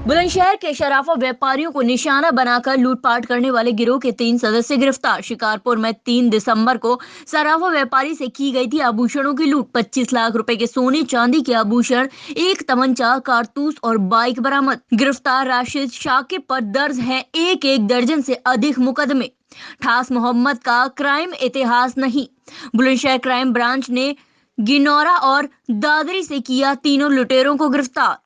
बुलंदशहर के शराफा व्यापारियों को निशाना बनाकर लूटपाट करने वाले गिरोह के 3 सदस्य गिरफ्तार। शिकारपुर में 3 दिसंबर को सराफा व्यापारी से की गई थी आभूषणों की लूट। 25 लाख रुपए के सोने चांदी के आभूषण, एक तमंचा, कारतूस और बाइक बरामद। गिरफ्तार राशिद शाकिब पर दर्ज है एक दर्जन से अधिक मुकदमे। ठास मोहम्मद का क्राइम इतिहास नहीं। बुलंदशहर क्राइम ब्रांच ने गिनौरा और दादरी से किया तीनों लुटेरों को गिरफ्तार।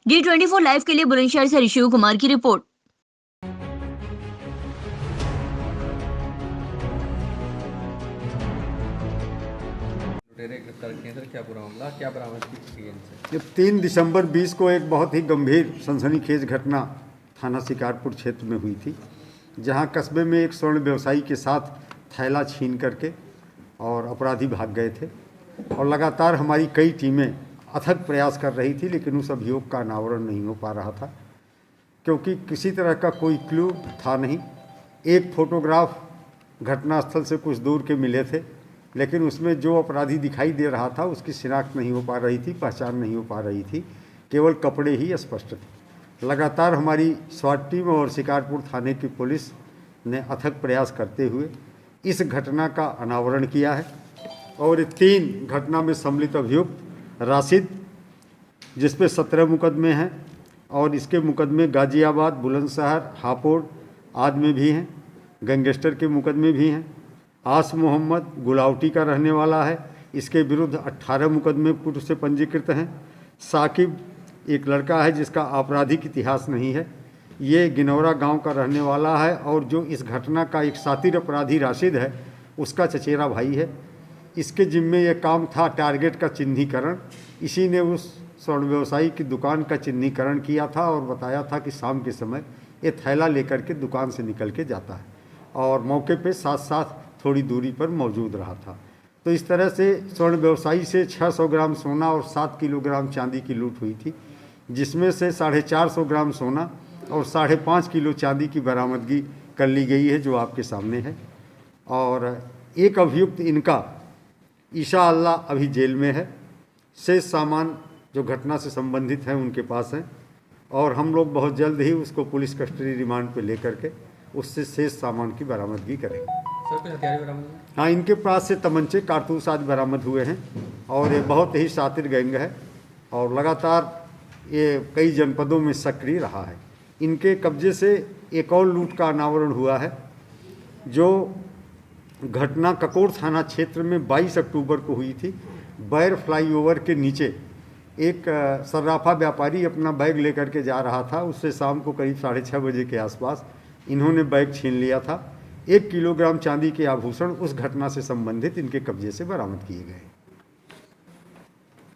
D24 लाइव के लिए बुलंदशहर से ऋषि कुमार की रिपोर्ट। लुटेरे गिरफ्तार किए थे, क्या पूरा मामला, क्या बरामद की इनसे? जब 3 दिसंबर 20 को एक बहुत ही गंभीर सनसनीखेज घटना थाना शिकारपुर क्षेत्र में हुई थी, जहां कस्बे में एक स्वर्ण व्यवसायी के साथ थैला छीन करके और अपराधी भाग गए थे। और लगातार हमारी कई टीमें अथक प्रयास कर रही थी, लेकिन उस अभियोग का अनावरण नहीं हो पा रहा था, क्योंकि किसी तरह का कोई क्लू था नहीं। एक फोटोग्राफ घटनास्थल से कुछ दूर के मिले थे, लेकिन उसमें जो अपराधी दिखाई दे रहा था उसकी शिनाख्त नहीं हो पा रही थी, पहचान नहीं हो पा रही थी, केवल कपड़े ही स्पष्ट थे। लगातार हमारी स्वाट टीम और शिकारपुर थाने की पुलिस ने अथक प्रयास करते हुए इस घटना का अनावरण किया है। और 3 घटना में सम्मिलित अभियुक्त राशिद, जिस पे 17 मुकदमे हैं, और इसके मुकदमे गाजियाबाद, बुलंदशहर, हापुड़ आदि में भी हैं। गैंगस्टर के मुकदमे भी हैं। आस मोहम्मद गुलावटी का रहने वाला है, इसके विरुद्ध 18 मुकदमे पूर्व से पंजीकृत हैं। साकिब एक लड़का है जिसका आपराधिक इतिहास नहीं है, ये गिनौरा गांव का रहने वाला है, और जो इस घटना का एक सातिर अपराधी राशिद है उसका चचेरा भाई है। इसके जिम्मे ये काम था टारगेट का चिन्हीकरण। इसी ने उस स्वर्ण व्यवसायी की दुकान का चिन्हीकरण किया था और बताया था कि शाम के समय ये थैला लेकर के दुकान से निकल के जाता है, और मौके पे साथ साथ थोड़ी दूरी पर मौजूद रहा था। तो इस तरह से स्वर्ण व्यवसायी से 600 ग्राम सोना और 7 किलोग्राम चांदी की लूट हुई थी, जिसमें से 450 ग्राम सोना और 5.5 किलो चांदी की बरामदगी कर ली गई है, जो आपके सामने है। और एक अभियुक्त इनका इंशाअल्लाह अभी जेल में है। शेष सामान जो घटना से संबंधित हैं उनके पास हैं, और हम लोग बहुत जल्द ही उसको पुलिस कस्टडी रिमांड पे लेकर के उससे शेष सामान की बरामदगी करेंगे। सर, कुछ हथियार बरामद हुए? हाँ, इनके पास से तमंचे, कारतूस आदि बरामद हुए हैं, और ये बहुत ही शातिर गैंग है और लगातार ये कई जनपदों में सक्रिय रहा है। इनके कब्जे से एक और लूट का अनावरण हुआ है, जो घटना ककोर थाना क्षेत्र में 22 अक्टूबर को हुई थी। बैर फ्लाईओवर के नीचे एक सर्राफा व्यापारी अपना बैग लेकर के जा रहा था। उससे शाम को करीब 6:30 बजे के आसपास इन्होंने बैग छीन लिया था। 1 किलोग्राम चांदी के आभूषण उस घटना से संबंधित इनके कब्जे से बरामद किए गए।